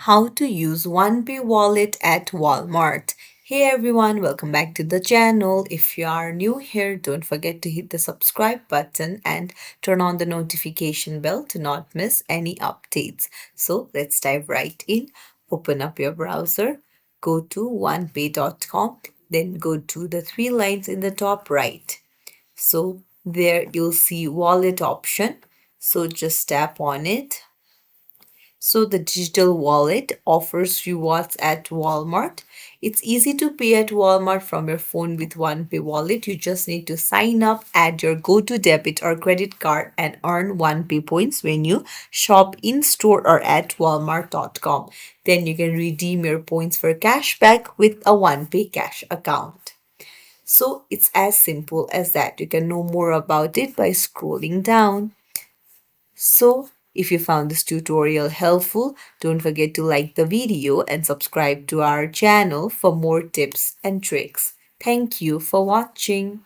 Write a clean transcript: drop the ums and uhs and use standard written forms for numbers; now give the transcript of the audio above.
how to use OnePay Wallet at Walmart. Hey everyone, welcome back to the channel. If you are new here, don't forget to hit the subscribe button and turn on the notification bell to not miss any updates. So let's dive right in. Open up your browser, go to onepay.com, then go to the three lines in the top right. So there you'll see wallet option. So just tap on it. So the digital wallet offers rewards at Walmart. It's easy to pay at Walmart from your phone with OnePay Wallet. You just need to sign up, add your go-to debit or credit card, and earn OnePay points when you shop in store or at walmart.com. Then you can redeem your points for cashback with a OnePay cash account. So it's as simple as that. You can know more about it by scrolling down. So, if you found this tutorial helpful, don't forget to like the video and subscribe to our channel for more tips and tricks. Thank you for watching.